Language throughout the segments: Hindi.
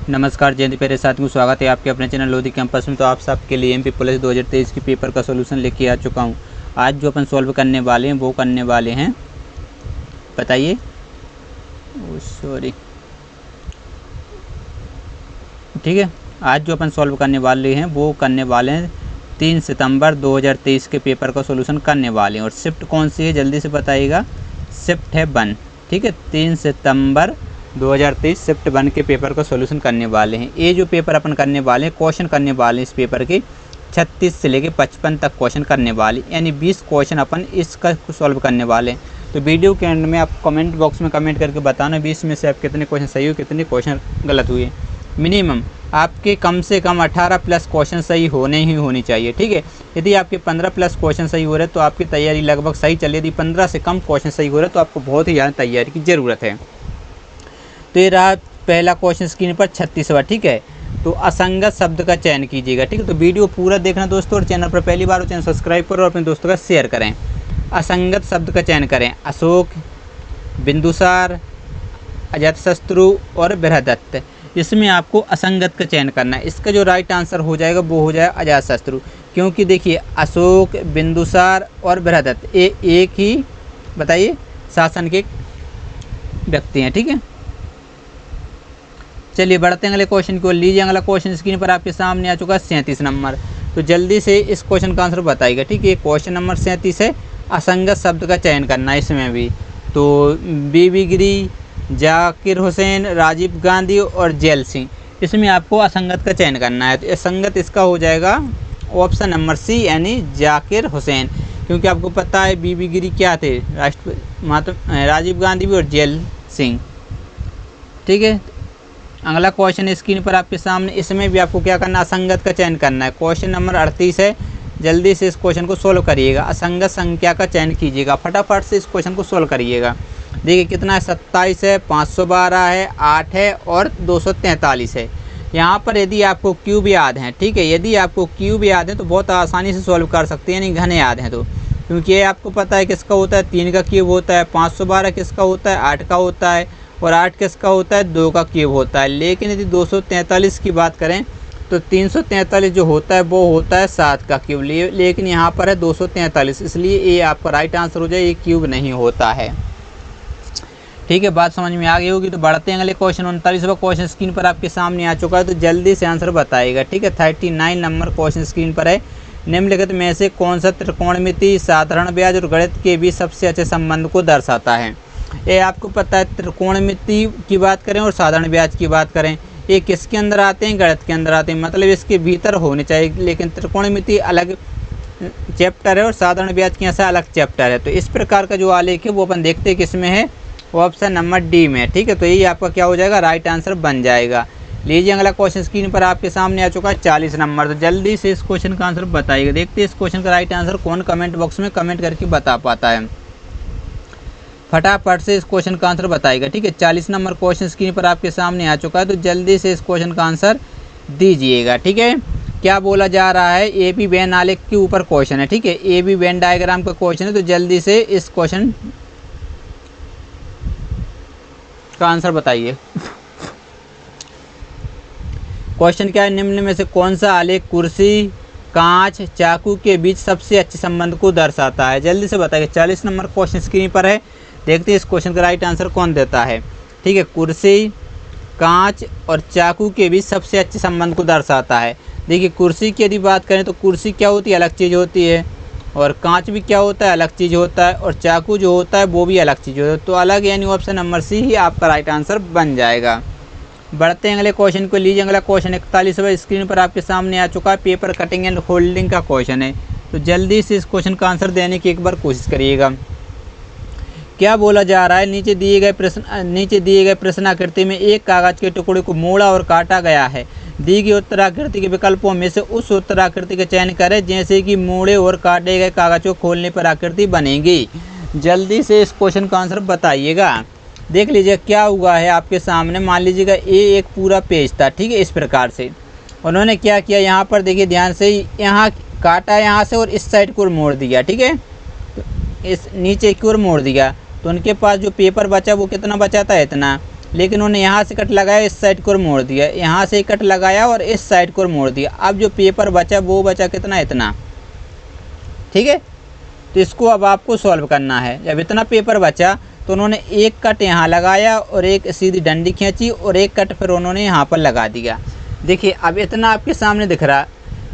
नमस्कार जय हिंद प्यारे साथियों, स्वागत है आपके अपने चैनल लोधी कैंपस में। तो आप सबके लिए एमपी पुलिस 2023 की पेपर का सॉल्यूशन लेके आ चुका हूं। आज जो अपन सॉल्व करने वाले हैं वो करने वाले हैं, बताइए, ठीक है। आज जो अपन सॉल्व करने वाले हैं वो करने वाले हैं 3 सितंबर 2023 के पेपर का सॉल्यूशन करने वाले हैं। और शिफ्ट कौन सी है जल्दी से बताइएगा। शिफ्ट है 1, ठीक है। 3 सितंबर 2023 शिफ्ट 1 के पेपर का सॉल्यूशन करने वाले हैं। ये जो पेपर अपन करने वाले हैं, क्वेश्चन करने वाले हैं इस पेपर के 36 से लेके 55 तक क्वेश्चन करने वाले, यानी 20 क्वेश्चन अपन इसका सॉल्व करने वाले हैं। तो वीडियो के एंड में आप कमेंट बॉक्स में कमेंट करके बताना 20 में से आप कितने क्वेश्चन सही हुए, कितने क्वेश्चन गलत हुए। मिनिमम आपके कम से कम 18 प्लस क्वेश्चन सही होनी चाहिए, ठीक है। यदि आपके 15 प्लस क्वेश्चन सही हो रहे तो आपकी तैयारी लगभग सही चल रही। यदि 15 से कम क्वेश्चन सही हो रहे तो आपको बहुत ही ज़्यादा तैयारी की ज़रूरत है। तो ये रहा पहला क्वेश्चन स्क्रीन पर 36वां, ठीक है। तो असंगत शब्द का चयन कीजिएगा, ठीक है। तो वीडियो पूरा देखना दोस्तों, और चैनल पर पहली बार हो चैनल सब्सक्राइब करो और अपने दोस्तों का शेयर करें। असंगत शब्द का चयन करें। अशोक, बिंदुसार, अजातशत्रु और बृहदत्त। इसमें आपको असंगत का चयन करना है। इसका जो राइट आंसर हो जाएगा वो हो जाएगा अजातशत्रु, क्योंकि देखिए अशोक, बिंदुसार और बृहदत्त ये एक ही, बताइए, शासन के व्यक्ति हैं, ठीक है। चलिए बढ़ते हैं अगले क्वेश्चन की ओर। लीजिए अगला क्वेश्चन स्क्रीन पर आपके सामने आ चुका है 37 नंबर। तो जल्दी से इस क्वेश्चन का आंसर बताइएगा, ठीक है। क्वेश्चन नंबर 37 है, असंगत शब्द का चयन करना है इसमें भी। तो बीबी गिरी, जाकिर हुसैन, राजीव गांधी और जेल सिंह, इसमें आपको असंगत का चयन करना है। तो असंगत इसका हो जाएगा ऑप्शन नंबर सी, यानी जाकिर हुसैन, क्योंकि आपको पता है बीबी गिरी क्या थे, राजीव गांधी भी और जेल सिंह, ठीक है। अगला क्वेश्चन स्क्रीन पर आपके सामने, इसमें भी आपको क्या करना है, असंगत का चयन करना है। क्वेश्चन नंबर 38 है, जल्दी से इस क्वेश्चन को सोल्व करिएगा। असंगत संख्या का चयन कीजिएगा, फटाफट से इस क्वेश्चन को सोल्व करिएगा। देखिए कितना है, 27 है, 512 है, 8 है और 243 है। यहाँ पर यदि आपको क्यूब याद है, ठीक है, यदि आपको क्यूब याद है तो बहुत आसानी से सॉल्व कर सकते हैं, यानी घने याद हैं तो, क्योंकि ये आपको पता है किसका होता है, 3 का क्यूब होता है, 512 किसका होता है, 8 का होता है, और 8 किसका होता है, 2 का क्यूब होता है। लेकिन यदि 243 की बात करें तो 343 जो होता है वो होता है 7 का क्यूब, लेकिन यहाँ पर है 243, इसलिए ये आपका राइट आंसर हो जाए, ये क्यूब नहीं होता है, ठीक है। बात समझ में आ गई होगी। तो बढ़ते हैं अगले क्वेश्चन 39वां क्वेश्चन स्क्रीन पर आपके सामने आ चुका है। तो जल्दी से आंसर बताइएगा, ठीक है। 39 नंबर क्वेश्चन स्क्रीन पर है। निम्नलिखित में से कौन सा त्रिकोणमिति, साधारण ब्याज और गणित के बीच सबसे अच्छे संबंध को दर्शाता है। ये आपको पता है, त्रिकोणमिति की बात करें और साधारण ब्याज की बात करें, ये किसके अंदर आते हैं, गणित के अंदर आते हैं, मतलब इसके भीतर होने चाहिए। लेकिन त्रिकोणमिति अलग चैप्टर है और साधारण ब्याज के यहाँ से अलग चैप्टर है। तो इस प्रकार का जो आलेख है वो अपन देखते हैं किस में है, ऑप्शन नंबर डी में, ठीक है। तो यही आपका क्या हो जाएगा, राइट आंसर बन जाएगा। लीजिए अगला क्वेश्चन स्क्रीन पर आपके सामने आ चुका है 40 नंबर। तो जल्दी से इस क्वेश्चन का आंसर बताइएगा। देखते हैं इस क्वेश्चन का राइट आंसर कौन कमेंट बॉक्स में कमेंट करके बता पाता है। फटाफट से इस क्वेश्चन का आंसर बताइएगा, ठीक है। 40 नंबर क्वेश्चन स्क्रीन पर आपके सामने आ चुका है। तो जल्दी से इस क्वेश्चन का आंसर दीजिएगा, ठीक है। क्या बोला जा रहा है, ए बी वेन आलेख के ऊपर क्वेश्चन है, ठीक है। ए बी वेन डायग्राम का क्वेश्चन है। तो जल्दी से इस क्वेश्चन का आंसर बताइए। क्वेश्चन क्या है, निम्न में से कौन सा आलेख कुर्सी, कांच, चाकू के बीच सबसे अच्छे संबंध को दर्शाता है। जल्दी से बताइए। 40 नंबर क्वेश्चन स्क्रीन पर है, देखते हैं इस क्वेश्चन का राइट आंसर कौन देता है, ठीक है। कुर्सी, कांच और चाकू के बीच सबसे अच्छे संबंध को दर्शाता है। देखिए कुर्सी की यदि बात करें तो कुर्सी क्या होती है, अलग चीज़ होती है, और कांच भी क्या होता है, अलग चीज़ होता है, और चाकू जो होता है वो भी अलग चीज़ होता है। तो अलग, यानी ऑप्शन नंबर सी ही आपका राइट आंसर बन जाएगा। बढ़ते हैं अगले क्वेश्चन को। लीजिए अगला क्वेश्चन 41वां स्क्रीन पर आपके सामने आ चुका है। पेपर कटिंग एंड फोल्डिंग का क्वेश्चन है। तो जल्दी से इस क्वेश्चन का आंसर देने की एक बार कोशिश करिएगा। क्या बोला जा रहा है, नीचे दिए गए प्रश्नाकृति में एक कागज के टुकड़े को मोड़ा और काटा गया है। दी गई उत्तराकृति के विकल्पों में से उस उत्तराकृति का चयन करें जैसे कि मोड़े और काटे गए कागज को खोलने पर आकृति बनेगी। जल्दी से इस क्वेश्चन का आंसर बताइएगा। देख लीजिए क्या हुआ है आपके सामने। मान लीजिएगा ये एक पूरा पेज था, ठीक है। इस प्रकार से उन्होंने क्या किया, यहाँ पर देखिए ध्यान से, यहाँ काटा यहाँ से और इस साइड को मोड़ दिया, ठीक है। इस नीचे की ओर मोड़ दिया। तो उनके पास जो पेपर बचा वो कितना बचा था, इतना। लेकिन उन्होंने यहाँ से कट लगाया, इस साइड को मोड़ दिया, यहाँ से कट लगाया और इस साइड को मोड़ दिया। अब जो पेपर बचा वो बचा कितना, इतना, ठीक है। तो इसको अब आपको सॉल्व करना है। जब इतना पेपर बचा तो उन्होंने एक कट यहाँ लगाया और एक सीधी डंडी खींची और एक कट फिर उन्होंने यहाँ पर लगा दिया। देखिए अब इतना आपके सामने दिख रहा।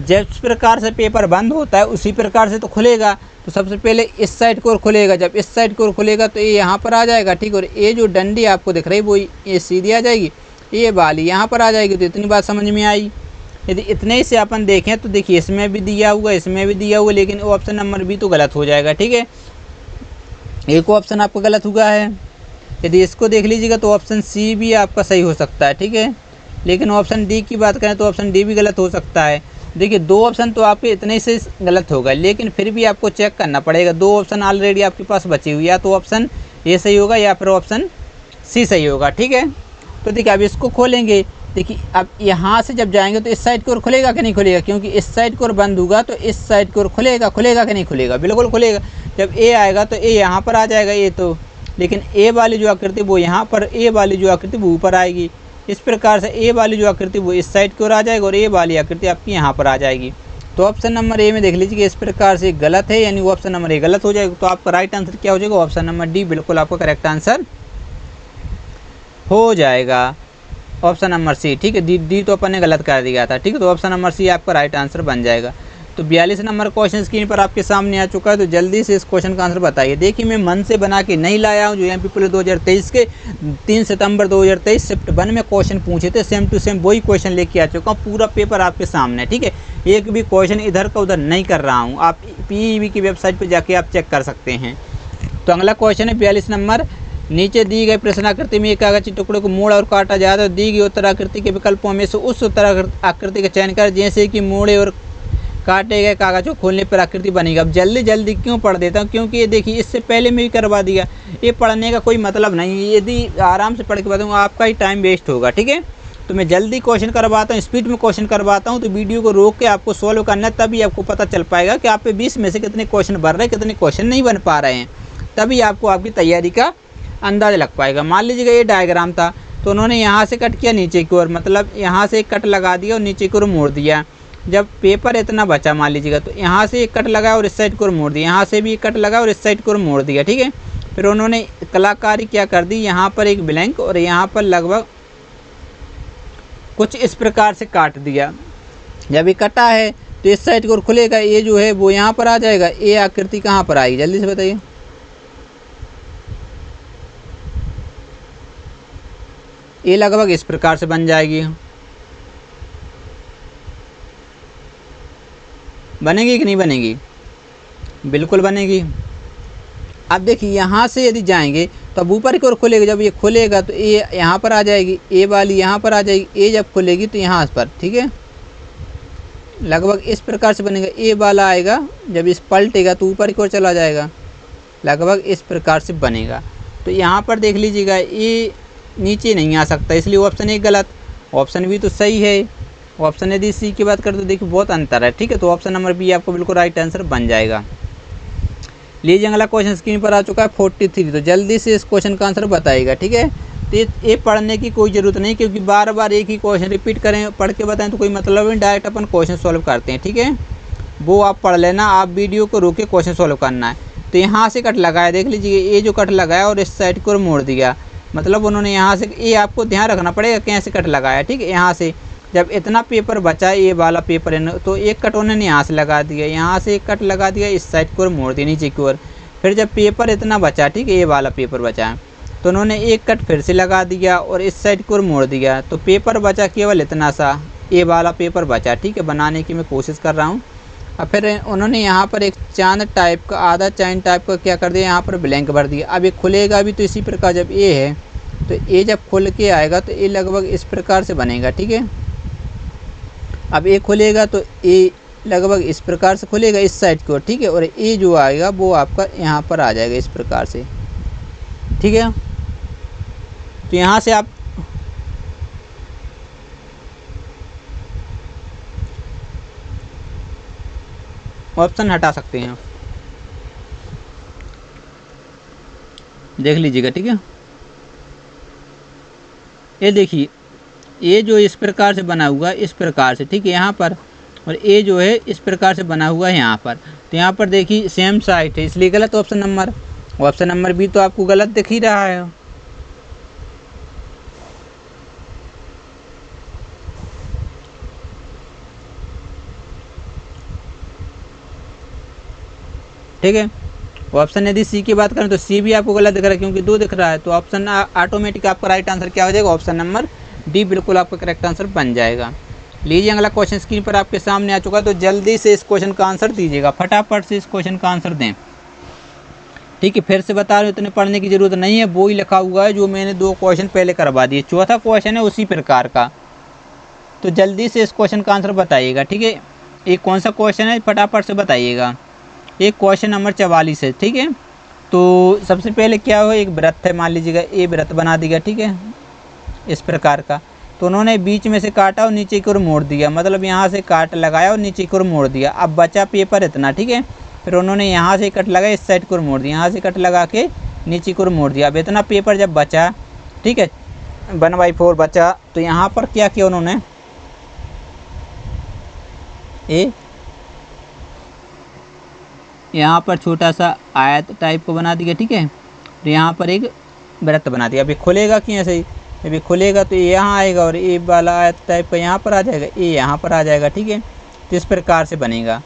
जिस प्रकार से पेपर बंद होता है उसी प्रकार से तो खुलेगा। तो सबसे पहले इस साइड को खुलेगा, जब इस साइड को खुलेगा तो ये यहाँ पर आ जाएगा, ठीक। और ये जो डंडी आपको दिख रही है वो ये सीधी आ जाएगी, ये वाली यहाँ पर आ जाएगी। तो इतनी बात समझ में आई। यदि इतने ही से अपन देखें तो देखिए इसमें भी दिया हुआ, इसमें भी दिया हुआ, लेकिन ऑप्शन नंबर बी तो गलत हो जाएगा, ठीक है। एक ऑप्शन आपका गलत हुआ है। यदि इसको देख लीजिएगा तो ऑप्शन सी भी आपका सही हो सकता है, ठीक है। लेकिन ऑप्शन डी की बात करें तो ऑप्शन डी भी गलत हो सकता है। देखिए दो ऑप्शन तो आपके इतने से गलत होगा, लेकिन फिर भी आपको चेक करना पड़ेगा। दो ऑप्शन ऑलरेडी आपके पास बची हुई, या तो ऑप्शन ए सही होगा या फिर ऑप्शन सी सही होगा, ठीक है। तो देखिए अब इसको खोलेंगे। देखिए अब यहाँ से जब जाएंगे तो इस साइड को खुलेगा कि नहीं खुलेगा, क्योंकि इस साइड को बंद होगा तो इस साइड को खुलेगा, खुलेगा कि नहीं खुलेगा, बिल्कुल खुलेगा। जब ए आएगा तो ए यहाँ पर आ जाएगा, ये तो, लेकिन ए वाली जो आकृति वो यहाँ पर, ए वाली जो आकृति वो ऊपर आएगी। इस प्रकार से ए वाली जो आकृति वो इस साइड की ओर आ जाएगी और ए वाली आकृति आपकी यहाँ पर आ जाएगी। तो ऑप्शन नंबर ए में देख लीजिए कि इस प्रकार से गलत है, यानी ऑप्शन नंबर ए गलत हो जाएगा। तो आपका राइट आंसर क्या हो जाएगा, ऑप्शन नंबर डी बिल्कुल आपका करेक्ट आंसर हो जाएगा। ऑप्शन नंबर सी, ठीक है। डी तो अपन ने गलत कर दिया था, ठीक है। तो ऑप्शन नंबर सी आपका राइट आंसर बन जाएगा। तो 42 नंबर क्वेश्चन स्क्रीन पर आपके सामने आ चुका है। तो जल्दी से इस क्वेश्चन का आंसर बताइए। देखिए मैं मन से बना के नहीं लाया हूँ। जो एमपी पुलिस 2023 के 3 सितंबर 2023 शिफ्ट 1 में क्वेश्चन पूछे थे, सेम टू सेम वही क्वेश्चन लेके आ चुका हूँ। पूरा पेपर आपके सामने, ठीक है। एक भी क्वेश्चन इधर का उधर नहीं कर रहा हूँ। आप पीईबी की वेबसाइट पर जाके आप चेक कर सकते हैं। तो अगला क्वेश्चन है 42 नंबर। नीचे दी गई प्रश्नाकृति में एक कागज के टुकड़े को मोड़ और काटा जाता है। दी गई उत्तराकृति के विकल्पों में से उस उत्तराकृति का चयन कर, जैसे कि मोड़े और काटे गए कागज को खोलने पर आकृति बनेगी। अब जल्दी जल्दी क्यों पढ़ देता हूँ, क्योंकि ये देखिए इससे पहले में भी करवा दिया। ये पढ़ने का कोई मतलब नहीं है। यदि आराम से पढ़ के बताऊँगा आपका ही टाइम वेस्ट होगा, ठीक है। तो मैं जल्दी क्वेश्चन करवाता हूँ, स्पीड में क्वेश्चन करवाता हूँ। तो वीडियो को रोक के आपको सॉल्व करना है, तभी आपको पता चल पाएगा कि आप पे 20 में से कितने क्वेश्चन बन रहे हैं, कितने क्वेश्चन नहीं बन पा रहे हैं। तभी आपको आपकी तैयारी का अंदाज़ा लग पाएगा। मान लीजिएगा ये डायग्राम था, तो उन्होंने यहाँ से कट किया नीचे की ओर, मतलब यहाँ से एक कट लगा दिया और नीचे की ओर मोड़ दिया। जब पेपर इतना बचा मान लीजिएगा तो यहाँ से एक कट लगा और इस साइड को मोड़ दिया, यहाँ से भी एक कट लगा और इस साइड को मोड़ दिया, ठीक है। फिर उन्होंने कलाकारी क्या कर दी, यहाँ पर एक ब्लैंक और यहाँ पर लगभग कुछ इस प्रकार से काट दिया। जब ये कटा है तो इस साइड को खुलेगा, ये जो है वो यहाँ पर आ जाएगा। ये आकृति कहाँ पर आएगी, जल्दी से बताइए। ये लगभग इस प्रकार से बन जाएगी। बनेगी कि नहीं बनेगी, बिल्कुल बनेगी। अब देखिए यहाँ से यदि जाएंगे तो अब ऊपर की ओर खुलेगा। जब ये खुलेगा तो ये यहाँ पर आ जाएगी, ए वाली यहाँ पर आ जाएगी। ए जब खुलेगी तो यहाँ पर, ठीक है, लगभग इस प्रकार से बनेगा। ए वाला आएगा, जब इस पलटेगा तो ऊपर की ओर चला जाएगा, लगभग इस प्रकार से बनेगा। तो यहाँ पर देख लीजिएगा ये नीचे नहीं आ सकता, इसलिए ऑप्शन ए गलत। ऑप्शन बी तो सही है। ऑप्शन यदि सी की बात करें तो देखिए बहुत अंतर है, ठीक है। तो ऑप्शन नंबर बी आपको बिल्कुल राइट आंसर बन जाएगा। लीजिए अगला क्वेश्चन स्क्रीन पर आ चुका है 43। तो जल्दी से इस क्वेश्चन का आंसर बताइएगा, ठीक है। तो ये पढ़ने की कोई ज़रूरत नहीं, क्योंकि बार बार एक ही क्वेश्चन रिपीट करें, पढ़ के बताएं तो कोई मतलब नहीं। डायरेक्ट अपन क्वेश्चन सॉल्व करते हैं, ठीक है। वो आप पढ़ लेना, आप वीडियो को रोक के क्वेश्चन सॉल्व करना है। तो यहाँ से कट लगाया, देख लीजिए ये जो कट लगाया और इस साइड को मोड़ दिया, मतलब उन्होंने यहाँ से, ये आपको ध्यान रखना पड़ेगा कैसे कट लगाया, ठीक है। यहाँ से जब इतना पेपर बचा, ये वाला पेपर है, तो एक कट उन्होंने यहाँ से लगा दिया, यहाँ से एक कट लगा दिया, इस साइड को मोड़ दिया नीचे की ओर। फिर जब पेपर इतना बचा, ठीक है, ये वाला पेपर बचा, तो उन्होंने एक कट फिर से लगा दिया और इस साइड को मोड़ दिया। तो पेपर बचा केवल इतना सा, ये वाला पेपर बचा, ठीक है। बनाने की मैं कोशिश कर रहा हूँ। अब फिर उन्होंने यहाँ पर एक चांद टाइप का, आधा चांद टाइप का क्या कर दिया, यहाँ पर ब्लैंक भर दिया। अब ये खुलेगा भी तो इसी प्रकार, जब ये है तो ये जब खुल के आएगा तो ये लगभग इस प्रकार से बनेगा, ठीक है। अब ये खुलेगा तो ये लगभग इस प्रकार से खुलेगा इस साइड को, ठीक है। और ये जो आएगा वो आपका यहाँ पर आ जाएगा इस प्रकार से, ठीक है। तो यहाँ से आप ऑप्शन हटा सकते हैं, देख लीजिएगा, ठीक है। ये देखिए ये जो इस प्रकार से बना हुआ है इस प्रकार से, ठीक है यहाँ पर, और ये जो है इस प्रकार से बना हुआ है यहाँ पर। तो यहाँ पर देखिए सेम साइड है, इसलिए गलत option number. Option number B तो आपको गलत दिख ही रहा है। ठीक है, ऑप्शन यदि सी की बात करें तो सी भी आपको गलत दिख रहा है क्योंकि 2 दिख रहा है। तो ऑप्शन ऑटोमेटिक आपका राइट आंसर क्या हो जाएगा, ऑप्शन नंबर डी बिल्कुल आपका करेक्ट आंसर बन जाएगा। लीजिए अगला क्वेश्चन स्क्रीन पर आपके सामने आ चुका है, तो जल्दी से इस क्वेश्चन का आंसर दीजिएगा, फटाफट से इस क्वेश्चन का आंसर दें। ठीक है, फिर से बता रहे हो इतने पढ़ने की जरूरत नहीं है, वो ही लिखा हुआ है जो मैंने 2 क्वेश्चन पहले करवा दिए। चौथा क्वेश्चन है उसी प्रकार का, तो जल्दी से इस क्वेश्चन का आंसर बताइएगा। ठीक है, ये कौन सा क्वेश्चन है फटाफट से बताइएगा। एक क्वेश्चन नंबर 44 है। ठीक है, तो सबसे पहले क्या हो, एक वृत्त है, मान लीजिएगा ये वृत्त बना दिया, ठीक है इस प्रकार का। तो उन्होंने बीच में से काटा और नीचे की ओर मोड़ दिया, मतलब यहाँ से काट लगाया और नीचे की ओर मोड़ दिया। अब बचा पेपर इतना, ठीक है, फिर उन्होंने यहाँ से कट लगाया इस साइड को मोड़ दिया, यहाँ से कट लगा के नीचे को मोड़ दिया। अब इतना पेपर जब बचा, ठीक है 1/4 बचा, तो यहाँ पर क्या किया उन्होंने, यहाँ पर छोटा सा आयत टाइप को बना दिया, ठीक है, तो यहाँ पर एक वृत्त बना दिया। अभी खुलेगा कि ऐसे ही, अभी खुलेगा तो ये यहाँ आएगा और ये वाला आयत टाइप का यहाँ पर आ जाएगा, ये यहाँ पर आ जाएगा। ठीक है, तो इस प्रकार से बनेगा।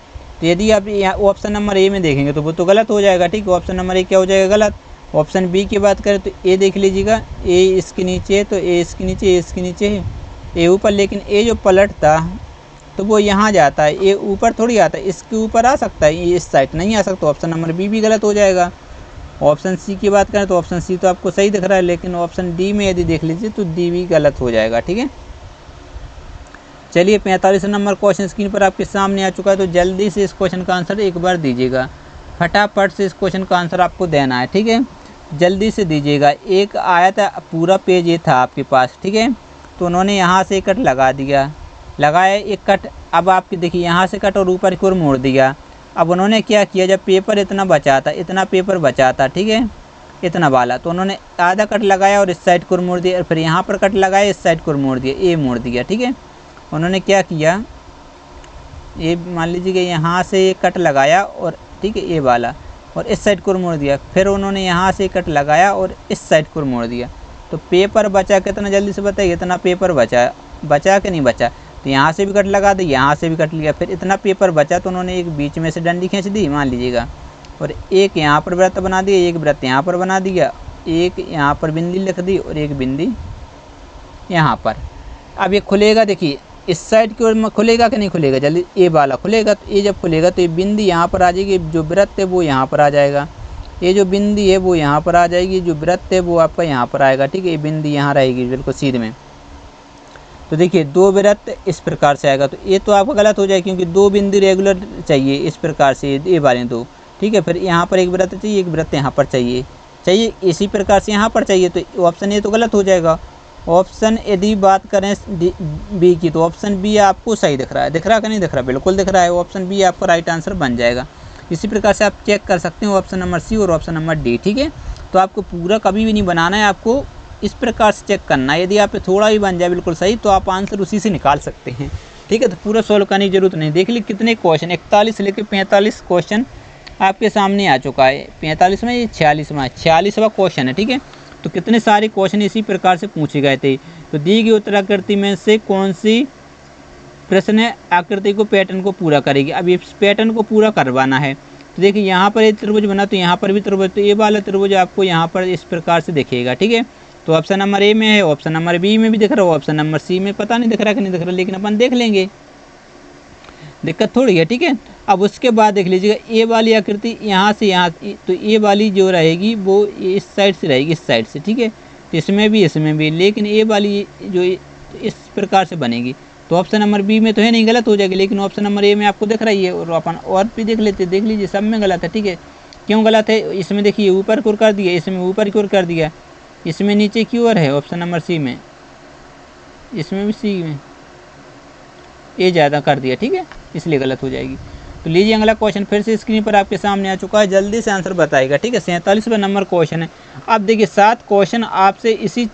तो यदि आप यहाँ ऑप्शन नंबर ए में देखेंगे तो वो तो गलत हो जाएगा। ठीक है, ऑप्शन नंबर ए क्या हो जाएगा, गलत। ऑप्शन बी की बात करें तो ए देख लीजिएगा, ए इसके नीचे है तो ए इसके नीचे, ए इसके नीचे है, ए ऊपर, लेकिन ए जो पलटता तो वो यहाँ जाता है, ये ऊपर थोड़ी आता है, इसके ऊपर आ सकता है, ये इस साइड नहीं आ सकता। ऑप्शन नंबर बी भी गलत हो जाएगा। ऑप्शन सी की बात करें तो ऑप्शन सी तो आपको सही दिख रहा है, लेकिन ऑप्शन डी में यदि देख लीजिए तो डी भी गलत हो जाएगा। ठीक है, चलिए 45 नंबर क्वेश्चन स्क्रीन पर आपके सामने आ चुका है, तो जल्दी से इस क्वेश्चन का आंसर एक बार दीजिएगा, फटाफट से इस क्वेश्चन का आंसर आपको देना है। ठीक है, जल्दी से दीजिएगा। एक आयत पूरा पेज ये था आपके पास, ठीक है, तो उन्होंने यहाँ से कट लगा दिया, लगाया एक कट, अब आपकी देखिए यहाँ से कट और ऊपर की ओर मोड़ दिया। अब उन्होंने क्या किया, जब पेपर इतना बचा था, इतना पेपर बचा था, ठीक है इतना वाला, तो उन्होंने आधा कट लगाया और इस साइड को मोड़ दिया, फिर यहाँ पर कट लगाया, इस साइड को मोड़ दिया, ये मोड़ दिया। ठीक है, उन्होंने क्या किया, ये मान लीजिए कि यहाँ से कट लगाया और ठीक है ये वाला, और इस साइड को मोड़ दिया, फिर उन्होंने यहाँ से कट लगाया और इस साइड को मोड़ दिया। तो पेपर बचा कितना, जल्दी से बताइए, इतना पेपर बचा, बचा कि नहीं बचा। तो यहाँ से भी कट लगा दी, यहाँ से भी कट लिया, फिर इतना पेपर बचा तो उन्होंने एक बीच में से डंडी खींच दी मान लीजिएगा, और एक यहाँ पर वृत्त बना दिया, एक वृत्त यहाँ पर बना दिया, एक यहाँ पर बिंदी लिख दी और एक बिंदी यहाँ पर। अब ये खुलेगा, देखिए इस साइड की ओर खुलेगा कि नहीं खुलेगा, जल्दी ये वाला खुलेगा। तो ये जब खुलेगा तो ये बिंदी यहाँ पर आ जाएगी, जो वृत्त है वो यहाँ पर आ जाएगा, ये जो बिंदी है वो यहाँ पर आ जाएगी, जो वृत्त है वो आपका यहाँ पर आएगा। ठीक है, ये बिंदी यहाँ रहेगी बिल्कुल सीध में। तो देखिए 2 वृत्त इस प्रकार से आएगा, तो ये तो आपका गलत हो जाएगा क्योंकि 2 बिंदी रेगुलर चाहिए इस प्रकार से, ये वाले 2। ठीक है, फिर यहाँ पर एक वृत्त चाहिए, एक वृत्त यहाँ पर चाहिए इसी प्रकार से यहाँ पर चाहिए, तो ऑप्शन ए तो गलत हो जाएगा। ऑप्शन यदि बात करें बी की, तो ऑप्शन बी आपको सही दिख रहा है, दिख रहा कि नहीं दिख रहा, बिल्कुल दिख रहा है। ऑप्शन बी आपका राइट आंसर बन जाएगा। इसी प्रकार से आप चेक कर सकते हो ऑप्शन नंबर सी और ऑप्शन नंबर डी। ठीक है, तो आपको पूरा कभी भी नहीं बनाना है, आपको इस प्रकार से चेक करना है। यदि आप पे थोड़ा भी बन जाए बिल्कुल सही तो आप आंसर उसी से निकाल सकते हैं। ठीक है, तो पूरा सॉल्व करने की जरूरत नहीं। देख ली कितने क्वेश्चन, 41 लेकर 45 क्वेश्चन आपके सामने आ चुका है। 45 में ये 46वां क्वेश्चन है। ठीक है, तो कितने सारे क्वेश्चन इसी प्रकार से पूछे गए थे। तो दी गई उत्तराकृति में से कौन सी प्रश्न आकृति को पैटर्न को पूरा करेगी। अब इस पैटर्न को पूरा करवाना है। तो देखिए यहाँ पर एक त्रिभुज बना, तो यहाँ पर भी त्रिभुज, तो ये वाला त्रिभुज आपको यहाँ पर इस प्रकार से दिखेगा। ठीक है, तो ऑप्शन नंबर ए में है, ऑप्शन नंबर बी में भी दिख रहा है, ऑप्शन नंबर सी में पता नहीं दिख रहा कि नहीं दिख रहा, लेकिन अपन देख लेंगे, दिक्कत थोड़ी है। ठीक है, अब उसके बाद देख लीजिएगा ए वाली आकृति यहाँ से यहाँ, तो ए वाली जो रहेगी वो इस साइड से रहेगी, इस साइड से। ठीक है, तो इसमें भी, लेकिन ए वाली जो इस प्रकार से बनेगी। तो ऑप्शन नंबर बी में तो है नहीं, गलत हो जाएगी, लेकिन ऑप्शन नंबर ए में आपको दिख रही है। और अपन और भी देख लेते, देख लीजिए सब में गलत है। ठीक है, क्यों गलत है, इसमें देखिए ऊपर की ओर कर दिया, इसमें ऊपर की ओर कर दिया, इसमें नीचे की ओर है ऑप्शन नंबर सी में, इसमें भी सी में ये ज़्यादा कर दिया। ठीक है, इसलिए गलत हो जाएगी। तो लीजिए अगला क्वेश्चन फिर से स्क्रीन पर आपके सामने आ चुका है, जल्दी से आंसर बताएगा। ठीक है, 47वां नंबर क्वेश्चन है। अब देखिए 7 क्वेश्चन आपसे इसी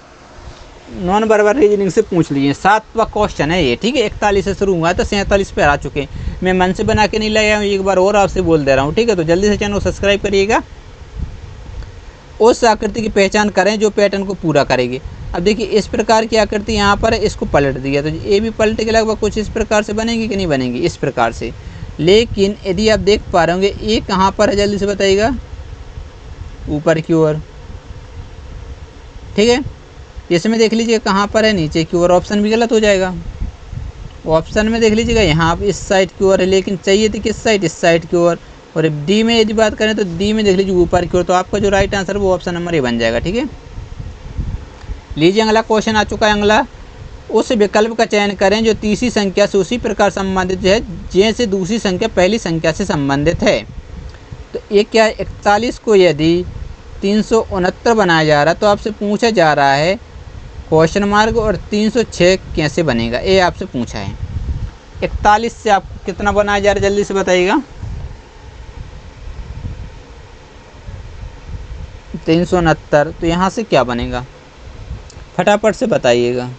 नॉन वर्बल रीजनिंग से पूछ लीजिए। 7वां क्वेश्चन है ये, ठीक है। 41 से शुरू हुआ तो 47 पे आ चुके हैं। मैं मन से बना के नहीं लाया हूँ, एक बार और आपसे बोल दे रहा हूँ, ठीक है। तो जल्दी से चैनल को सब्सक्राइब करिएगा। उस आकृति की पहचान करें जो पैटर्न को पूरा करेगी। अब देखिए इस प्रकार की आकृति यहाँ पर है, इसको पलट दिया तो ये भी पलट के लगभग कुछ इस प्रकार से बनेगी कि नहीं बनेगी, इस प्रकार से। लेकिन यदि आप देख पा रहे होंगे ये कहाँ पर है, जल्दी से बताइएगा, ऊपर की ओर, ठीक है। इसमें देख लीजिएगा कहाँ पर है, नीचे की ओर। ऑप्शन भी गलत हो जाएगा। ऑप्शन में देख लीजिएगा यहाँ इस साइड की ओर है, लेकिन चाहिए थी किस साइड, इस साइड की ओर। और डी में यदि बात करें तो डी में देख लीजिए ऊपर की ओर। तो आपका जो राइट आंसर वो ऑप्शन नंबर ए बन जाएगा, ठीक है। लीजिए अगला क्वेश्चन आ चुका है। अगला, उस विकल्प का चयन करें जो तीसरी संख्या से उसी प्रकार संबंधित है जैसे दूसरी संख्या पहली संख्या से संबंधित है। तो ये क्या है, 41 को यदि 369 बनाया जा रहा है तो आपसे पूछा जा रहा है क्वेश्चन मार्क और 306 कैसे बनेगा, ये आपसे पूछा है। 41 से आपको कितना बनाया जा रहा है, जल्दी से बताइएगा। 369, तो यहाँ से क्या बनेगा, फटाफट से बताइएगा।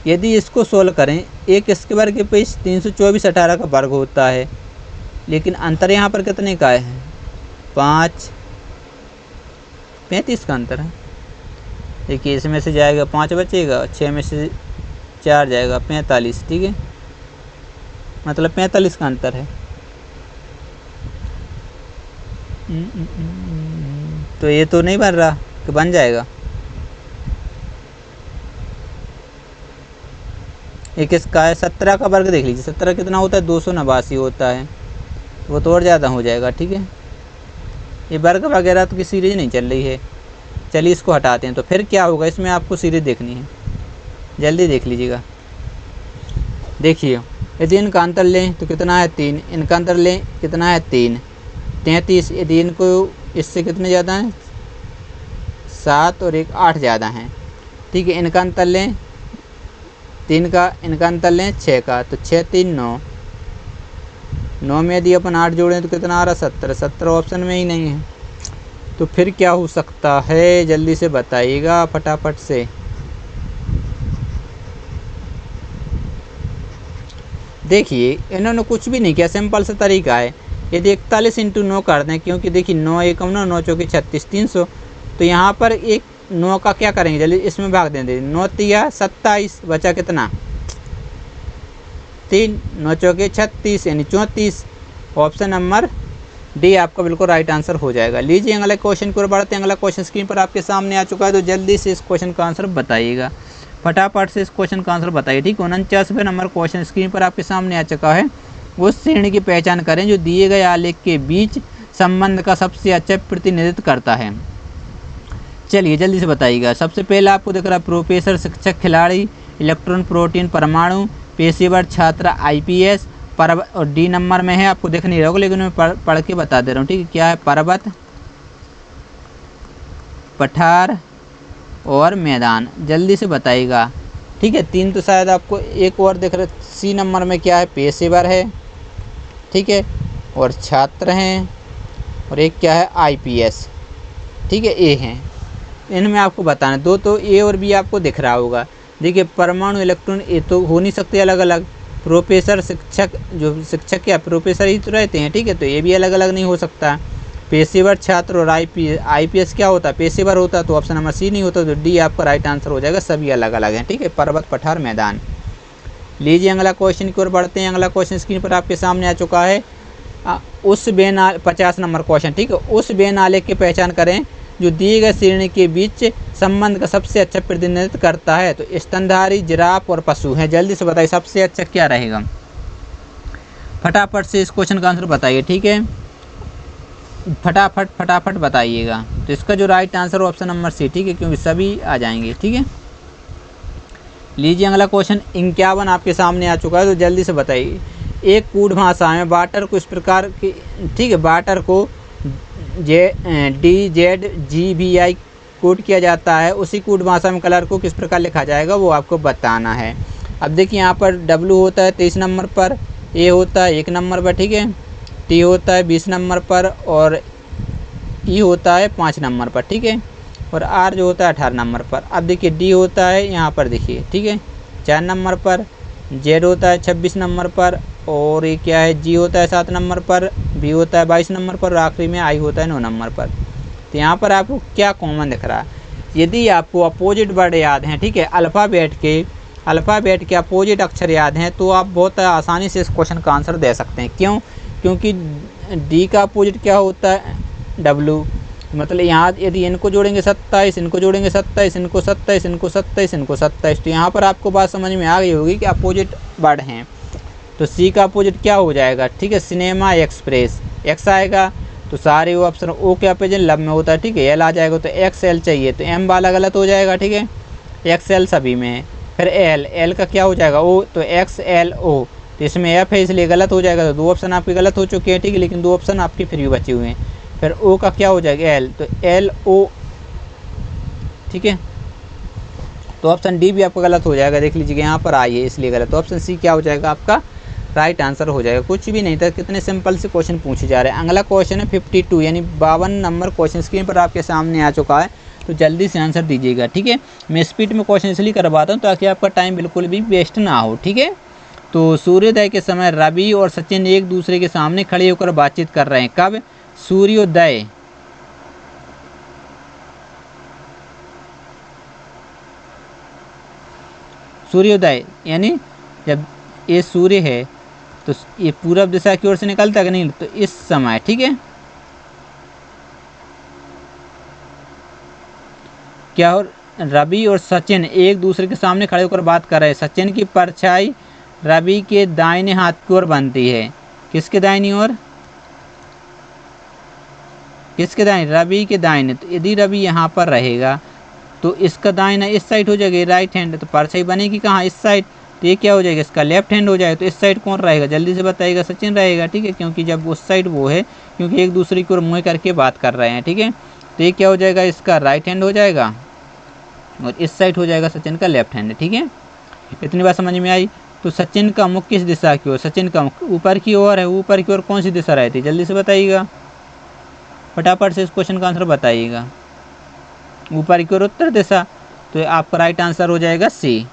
यदि इसको सोल्व करें, एक इसके वर्ग के पेश 324 18 का वर्ग होता है, लेकिन अंतर यहाँ पर कितने का है, 5 35 का अंतर है। देखिए इसमें से जाएगा 5 बचेगा, 6 में से 4 जाएगा 45, ठीक है, मतलब 45 का अंतर है। तो ये तो नहीं बन रहा कि बन जाएगा। एक इसका है 17 का वर्ग देख लीजिए, 17 कितना होता है, 289 होता है, वो तो और ज़्यादा हो जाएगा, ठीक है। ये वर्ग वगैरह तो की सीरीज नहीं चल रही है, चलिए इसको हटाते हैं। तो फिर क्या होगा, इसमें आपको सीरीज देखनी है, जल्दी देख लीजिएगा। देखिए यदि इनका अंतर लें तो कितना है 3, इनका अंतर लें कितना है 3, 33। यदि इनको इससे कितने ज़्यादा हैं, 7 और 1 8 ज़्यादा हैं, ठीक है। इनका अंतर लें 3 का, इनका अंतर लें 6 का, तो 6 3 9, 9 में यदि अपन 8 जोड़ें तो कितना आ रहा, 17। 17 ऑप्शन में ही नहीं है, तो फिर क्या हो सकता है, जल्दी से बताइएगा फटाफट से। देखिए इन्होंने कुछ भी नहीं किया, सिंपल सा तरीका है। यदि 41 × 9 कर दें, क्योंकि देखिए 9 1 9 9 चौके 36 300, तो यहाँ पर एक 9 का क्या करेंगे, जल्दी इसमें भाग देंगे। 9 तिया 27, बचा कितना 3, 9 चौके 36 यानी 34। ऑप्शन नंबर डी आपका बिल्कुल राइट आंसर हो जाएगा। लीजिए अगले क्वेश्चन की ओर बढ़ते हैं। अगला क्वेश्चन स्क्रीन पर आपके सामने आ चुका है, तो जल्दी से इस क्वेश्चन का आंसर बताइएगा, फटाफट से इस क्वेश्चन का आंसर बताइए, ठीक। 49वें नंबर क्वेश्चन स्क्रीन पर आपके सामने आ चुका है। उस श्रेणी की पहचान करें जो दिए गए आलेख के बीच संबंध का सबसे अच्छा प्रतिनिधित्व करता है। चलिए जल्दी से बताइएगा। सबसे पहला आपको दिख रहा है प्रोफेसर, शिक्षक, खिलाड़ी, इलेक्ट्रॉन, प्रोटीन, परमाणु, पेशेवर, छात्र, IPS, पर्वत। और डी नंबर में है, आपको दिख नहीं रहा होगा लेकिन मैं पढ़ के बता दे रहा हूँ, ठीक है। क्या है, पर्वत, पठार और मैदान। जल्दी से बताइएगा, ठीक है। 3 तो शायद आपको एक और दिख रहा है, सी नंबर में क्या है, पेशेवर है, ठीक है, और छात्र हैं, और एक क्या है, IPS, ठीक है, ए हैं। इनमें आपको बताना, 2 तो ए और बी आपको दिख रहा होगा। देखिए परमाणु, इलेक्ट्रॉन, ये तो हो नहीं सकते अलग अलग। प्रोफेसर, शिक्षक, जो शिक्षक क्या प्रोफेसर ही तो रहते हैं, ठीक है, तो ये भी अलग अलग नहीं हो सकता। पेशेवर, छात्र और IPS क्या होता है, पेशेवर होता, तो ऑप्शन नंबर सी नहीं होता, तो डी आपका राइट आंसर हो जाएगा। सभी अलग अलग हैं, ठीक है, पर्वत, पठार, मैदान। लीजिए अगला क्वेश्चन की ओर बढ़ते हैं। अगला क्वेश्चन स्क्रीन पर आपके सामने आ चुका है। उस बेनाल 50 नंबर क्वेश्चन, ठीक है। उस बेनाले की पहचान करें जो दिए गए श्रेणी के बीच संबंध का सबसे अच्छा प्रतिनिधित्व करता है। तो स्तनधारी, जिराफ और पशु हैं। जल्दी से बताइए सबसे अच्छा क्या रहेगा, फटाफट से इस क्वेश्चन का आंसर बताइए, ठीक है, फटाफट बताइएगा। तो इसका जो right answer option number C, ठीक है, क्योंकि सभी आ जाएंगे, ठीक है। लीजिए अगला क्वेश्चन 51 आपके सामने आ चुका है, तो जल्दी से बताइए। एक कूट भाषा में वाटर को इस प्रकार की, ठीक है, वाटर को DZGBI कोड किया जाता है, उसी कूट भाषा में कलर को किस प्रकार लिखा जाएगा वो आपको बताना है। अब देखिए यहाँ पर W होता है 23 नंबर पर, A होता है 1 नंबर पर, ठीक है, T होता है 20 नंबर पर, और ई होता है 5 नंबर पर, ठीक है, और आर जो होता है 18 नंबर पर। अब देखिए डी होता है यहाँ पर देखिए, ठीक है, 4 नंबर पर, जेड होता है 26 नंबर पर, और ये क्या है, जी होता है 7 नंबर पर, बी होता है 22 नंबर पर, और आखिरी में आई होता है 9 नंबर पर। तो यहाँ पर आपको क्या कॉमन दिख रहा है? यदि आपको अपोजिट वर्ड याद हैं, ठीक है, अल्फ़ाबेट के अपोजिट अक्षर याद हैं, तो आप बहुत आसानी से इस क्वेश्चन का आंसर दे सकते हैं। क्यों? क्योंकि डी का अपोजिट क्या होता है? डब्लू। मतलब यहाँ यदि इनको जोड़ेंगे 27, इनको जोड़ेंगे 27, इनको 27, इनको 27, इनको 27, तो यहाँ पर आपको बात समझ में आ गई होगी कि अपोजिट वर्ड हैं। तो सी का अपोजिट क्या हो जाएगा? ठीक है, सिनेमा एक्सप्रेस, एक्स आएगा, तो सारे वो ऑप्शन। ओ के अपोजिट लब में होता है, ठीक है, एल आ जाएगा, तो एक्स एल चाहिए, तो एम वाला गलत हो जाएगा, ठीक है, एक्स एल सभी में है। फिर एल का क्या हो जाएगा? ओ, तो एक्स एल ओ, तो इसमें एफ है इसलिए गलत हो जाएगा, तो 2 ऑप्शन आपके गलत हो चुके हैं, ठीक है, लेकिन 2 ऑप्शन आपके फिर भी बचे हुए हैं। फिर ओ का क्या हो जाएगा? एल, तो एल ओ, ठीक है, तो ऑप्शन डी भी आपका गलत हो जाएगा, देख लीजिएगा यहाँ पर आई है इसलिए गलत। तो ऑप्शन सी क्या हो जाएगा आपका? राइट आंसर हो जाएगा। कुछ भी नहीं था, कितने सिंपल से क्वेश्चन पूछे जा रहे हैं। अगला क्वेश्चन है 52 यानी 52 नंबर क्वेश्चन स्क्रीन पर आपके सामने आ चुका है, तो जल्दी से आंसर दीजिएगा, ठीक है। मैं स्पीड में क्वेश्चन इसलिए करवाता हूँ ताकि आपका टाइम बिल्कुल भी वेस्ट ना हो, ठीक है। तो सूर्योदय के समय रवि और सचिन एक दूसरे के सामने खड़े होकर बातचीत कर रहे हैं। कब? सूर्योदय, सूर्योदय यानी जब ये सूर्य है तो ये पूरब दिशा की ओर से निकलता है कि नहीं, तो इस समय, ठीक है। क्या हो? रवि और सचिन एक दूसरे के सामने खड़े होकर बात कर रहे हैं। सचिन की परछाई रवि के दाहिने हाथ की ओर बनती है। किसके दाहिनी ओर? किसके दाहिने? रवि के दाहिने। तो यदि रवि यहाँ पर रहेगा तो इसका दाहिना इस साइड हो जाएगा, राइट हैंड, तो परछाई बनेगी कहाँ? इस साइड, तो ये क्या हो जाएगा? इसका लेफ्ट हैंड हो जाएगा। तो इस साइड कौन रहेगा? जल्दी से बताइएगा। सचिन रहेगा, ठीक है, क्योंकि जब उस साइड वो है, क्योंकि एक दूसरे की ओर मुँह करके बात कर रहे हैं, ठीक है। तो ये क्या हो जाएगा? इसका राइट हैंड हो जाएगा, और इस साइड हो जाएगा सचिन का लेफ्ट हैंड, ठीक है। इतनी बात समझ में आई। तो सचिन का मुख किस दिशा की ओर? सचिन का मुख ऊपर की ओर है। ऊपर की ओर कौन सी दिशा रहती है? जल्दी से बताइएगा, फटाफट से इस क्वेश्चन का आंसर बताइएगा। ऊपर की ओर उत्तर दिशा, तो आपका राइट आंसर हो जाएगा सी।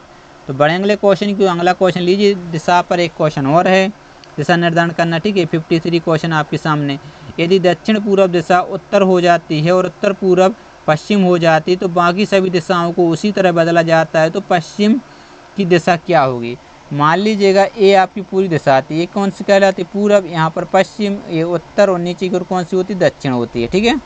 तो बड़े अगले क्वेश्चन की अगला क्वेश्चन लीजिए। दिशा पर एक क्वेश्चन और है, दिशा निर्धारण करना, ठीक है। 53 क्वेश्चन आपके सामने। यदि दक्षिण पूर्व दिशा उत्तर हो जाती है और उत्तर पूर्व पश्चिम हो जाती है तो बाकी सभी दिशाओं को उसी तरह बदला जाता है, तो पश्चिम की दिशा क्या होगी? मान लीजिएगा ए आपकी पूरी दिशा आती है, ये कौन सी कहलाती है? पूरब, यहाँ पर पश्चिम, ये उत्तर, और नीचे की ओर कौन सी होती है? दक्षिण होती है, ठीक है।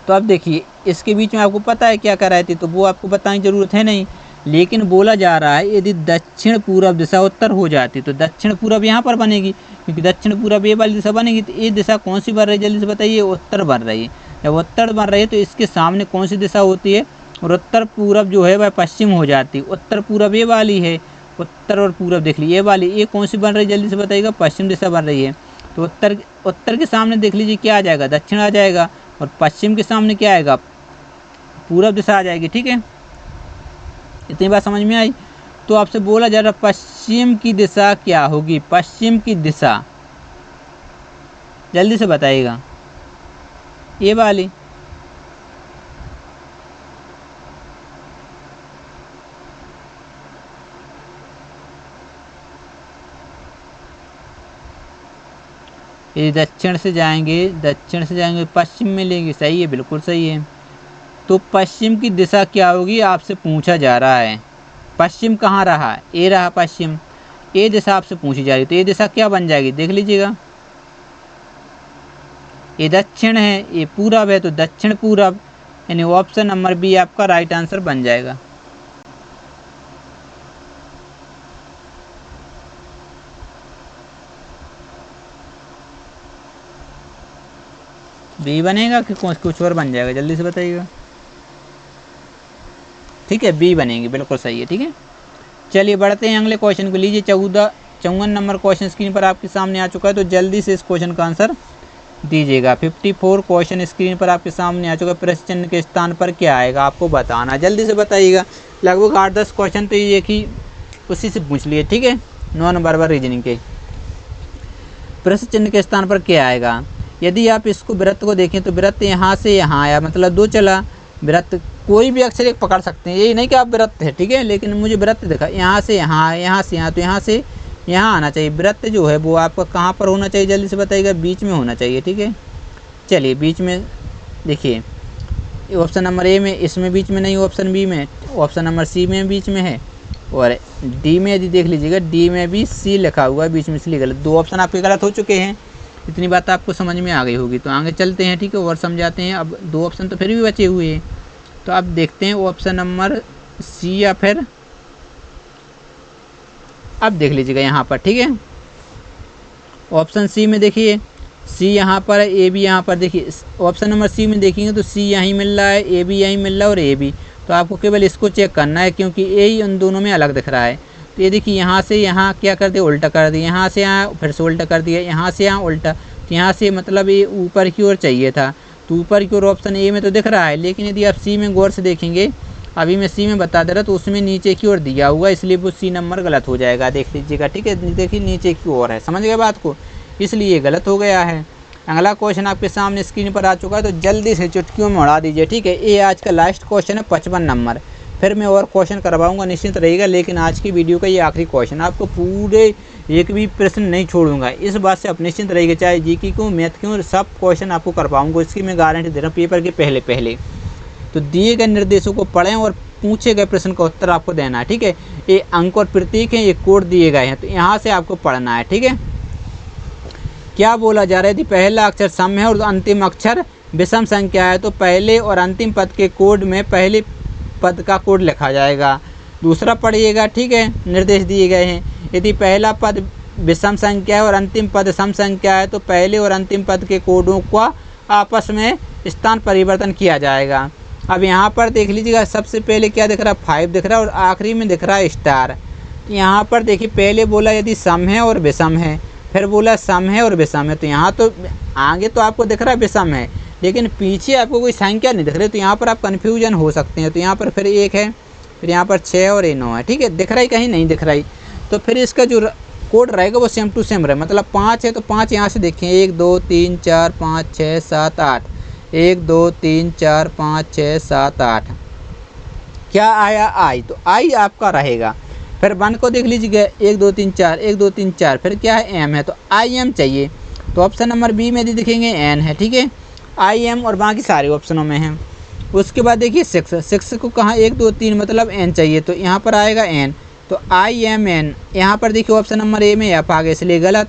तो अब देखिए इसके बीच में आपको पता है क्या कर रहे थे, तो वो आपको बताने की जरूरत है नहीं, लेकिन बोला जा रहा है यदि दक्षिण पूरब दिशा उत्तर हो जाती तो दक्षिण पूरब यहाँ पर बनेगी, क्योंकि दक्षिण पूरब ये वाली दिशा बनेगी। तो ये दिशा कौन सी बन रही है? जल्दी से बताइए। उत्तर बन रही है। जब उत्तर बन रही है तो इसके सामने कौन सी दिशा होती है? और उत्तर पूरब जो है वह पश्चिम हो जाती है। उत्तर पूरब ये वाली है, उत्तर और पूरब देख लीजिए ये वाली, ये कौन सी बन रही है? जल्दी से बताइएगा। पश्चिम दिशा बन रही है। तो उत्तर के सामने देख लीजिए क्या आ जाएगा? दक्षिण आ जाएगा, और पश्चिम के सामने क्या आएगा? पूरब दिशा आ जाएगी, ठीक है। इतनी बात समझ में आई। तो आपसे बोला जा रहा पश्चिम की दिशा क्या होगी? पश्चिम की दिशा जल्दी से बताइएगा। ये वाली, ये दक्षिण से जाएंगे पश्चिम में लेंगे, सही है, बिल्कुल सही है। तो पश्चिम की दिशा क्या होगी आपसे पूछा जा रहा है। पश्चिम कहाँ रहा? ए रहा पश्चिम, ए दिशा आपसे पूछी जा रही, तो ये दिशा क्या बन जाएगी? देख लीजिएगा। ये दक्षिण है, ये पूरब है, तो दक्षिण पूरब, यानी ऑप्शन नंबर बी आपका राइट आंसर बन जाएगा। बी बनेगा कि कुछ और बन जाएगा? जल्दी से बताइएगा। ठीक है, बी बनेगी, बिल्कुल सही है, ठीक है। चलिए बढ़ते हैं अगले क्वेश्चन को। लीजिए 54 नंबर क्वेश्चन स्क्रीन पर आपके सामने आ चुका है, तो जल्दी से इस क्वेश्चन का आंसर दीजिएगा। 54 क्वेश्चन स्क्रीन पर आपके सामने आ चुका है। प्रश्न चिन्ह के स्थान पर क्या आएगा आपको बताना, जल्दी से बताइएगा। लगभग 8-10 क्वेश्चन तो ये कि उसी से पूछ लिए, ठीक है, नॉन वर्बल रीजनिंग के। प्रश्न चिन्ह के स्थान पर क्या आएगा? यदि आप इसको वृत्त को देखें तो वृत्त यहाँ से यहाँ आया, मतलब 2 चला। वृत्त कोई भी अक्षर एक पकड़ सकते हैं, यही नहीं कि आप वृत्त है, ठीक है, लेकिन मुझे वृत्त दिखा, यहाँ से यहाँ, यहाँ से यहाँ, तो यहाँ से यहाँ आना चाहिए। वृत्त जो है वो आपका कहाँ पर होना चाहिए, जल्दी से बताइएगा। बीच में होना चाहिए, ठीक है। चलिए बीच में देखिए, ऑप्शन नंबर ए में, इसमें बीच में नहीं, ऑप्शन बी में, ऑप्शन नंबर सी में बीच में है, और डी में यदि देख लीजिएगा, डी में भी सी लिखा हुआ है बीच में, इसलिए गलत। 2 ऑप्शन आपके गलत हो चुके हैं। इतनी बात आपको समझ में आ गई होगी, तो आगे चलते हैं, ठीक है, और समझाते हैं। अब 2 ऑप्शन तो फिर भी बचे हुए हैं, तो अब देखते हैं ऑप्शन नंबर सी या फिर, अब देख लीजिएगा यहाँ पर, ठीक है। ऑप्शन सी में देखिए, सी यहाँ पर है, ए भी यहाँ पर, देखिए ऑप्शन नंबर सी में देखेंगे तो सी यहीं मिल रहा है, ए भी यहीं मिल रहा है और ए भी, तो आपको केवल इसको चेक करना है, क्योंकि ए ही उन दोनों में अलग दिख रहा है। तो ये देखिए यहाँ से यहाँ क्या कर दिया, उल्टा कर दिया, यहाँ से यहाँ फिर से उल्टा कर दिया, यहाँ से यहाँ उल्टा, तो यहाँ से मतलब ये ऊपर की ओर चाहिए था, तो ऊपर की ओर ऑप्शन ए में तो दिख रहा है, लेकिन यदि आप सी में गौर से देखेंगे, अभी मैं सी में बता दे रहा, तो उसमें नीचे की ओर दिया हुआ, इसलिए वो सी नंबर गलत हो जाएगा, देख लीजिएगा, ठीक है। देखिए नीचे की ओर है, समझ गए बात को, इसलिए गलत हो गया है। अगला क्वेश्चन आपके सामने स्क्रीन पर आ चुका है, तो जल्दी से चुटकियों में उड़ा दीजिए, ठीक है। ये आज का लास्ट क्वेश्चन है, 55 नंबर। फिर मैं और क्वेश्चन करवाऊंगा, निश्चित रहेगा, लेकिन आज की वीडियो का ये आखिरी क्वेश्चन, आपको पूरे एक भी प्रश्न नहीं छोड़ूंगा, इस बात से आप निश्चिंत रहेगा, चाहे जीके क्यों मैथ क्यों, सब क्वेश्चन आपको करवाऊंगा, इसकी मैं गारंटी दे रहा हूँ, पेपर के पहले। तो दिए गए निर्देशों को पढ़ें और पूछे गए प्रश्न का उत्तर आपको देना है, ठीक है। ये अंक और प्रतीक हैं, ये कोड दिए गए हैं, तो यहाँ से आपको पढ़ना है, ठीक है। क्या बोला जा रहा है, यदि पहला अक्षर सम है और अंतिम अक्षर विषम संख्या है, तो पहले और अंतिम पद के कोड में पहले पद का कोड लिखा जाएगा। दूसरा पढ़िएगा, ठीक है, निर्देश दिए गए हैं, यदि पहला पद विषम संख्या है और अंतिम पद सम संख्या है, तो पहले और अंतिम पद के कोडों का आपस में स्थान परिवर्तन किया जाएगा। अब यहाँ पर देख लीजिएगा, सबसे पहले क्या दिख रहा है, 5 दिख रहा है, और आखिरी में दिख रहा है स्टार। यहाँ पर देखिए, पहले बोला यदि सम है और विषम है, फिर बोला सम है और विषम है, तो यहाँ तो आगे तो आपको दिख रहा है विषम है, लेकिन पीछे आपको कोई संख्या नहीं दिख रही, तो यहाँ पर आप कन्फ्यूजन हो सकते हैं। तो यहाँ पर फिर 1 है, फिर यहाँ पर 6 और 9 है, ठीक है, दिख रहा है कहीं नहीं दिख रहा है, तो फिर इसका जो कोड रहेगा वो सेम टू सेम रहे, मतलब 5 है तो 5 यहाँ से देखें, 1 2 3 4 5 6 7 8, 1 2 3 4 5 6 7 8, क्या आया, आई, तो आई आपका रहेगा। फिर 1 को देख लीजिएगा, 1 2 3 4, 1 2 3 4, फिर क्या है, एम है, तो आई एम चाहिए, तो ऑप्शन नंबर बी में यदि दिखेंगे एन है, ठीक है, आई एम, और बाकी सारे ऑप्शनों में है। उसके बाद देखिए 6 को कहाँ, 1 2 3 मतलब एन चाहिए, तो यहाँ पर आएगा एन, तो आई एम एन। यहाँ पर देखिए ऑप्शन नंबर ए में एफ आ गया, इसलिए गलत।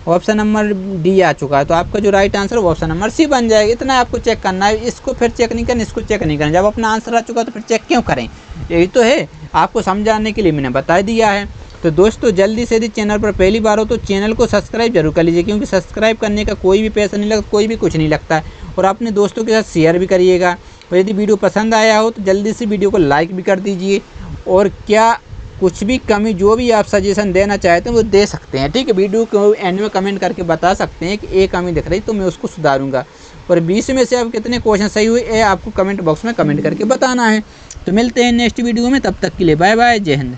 ऑप्शन नंबर डी आ चुका है, तो आपका जो राइट आंसर वो ऑप्शन नंबर सी बन जाएगा। इतना आपको चेक करना है, इसको फिर चेक नहीं करना, इसको चेक नहीं करना। जब अपना आंसर आ चुका तो फिर चेक क्यों करें, यही तो है, आपको समझाने के लिए मैंने बता दिया है। तो दोस्तों जल्दी से यदि चैनल पर पहली बार हो तो चैनल को सब्सक्राइब जरूर कर लीजिए, क्योंकि सब्सक्राइब करने का कोई भी पैसा नहीं लगता, कोई भी कुछ नहीं लगता है, और अपने दोस्तों के साथ शेयर भी करिएगा। और यदि वीडियो पसंद आया हो तो जल्दी से वीडियो को लाइक भी कर दीजिए, और क्या कुछ भी कमी जो भी आप सजेशन देना चाहते हैं वो दे सकते हैं, ठीक है। वीडियो को एंड में कमेंट करके बता सकते हैं कि एक कमी दिख रही तो मैं उसको सुधारूंगा, और 20 में से आप कितने क्वेश्चन सही हुए ये आपको कमेंट बॉक्स में कमेंट करके बताना है। तो मिलते हैं नेक्स्ट वीडियो में, तब तक के लिए बाय बाय, जय हिंद।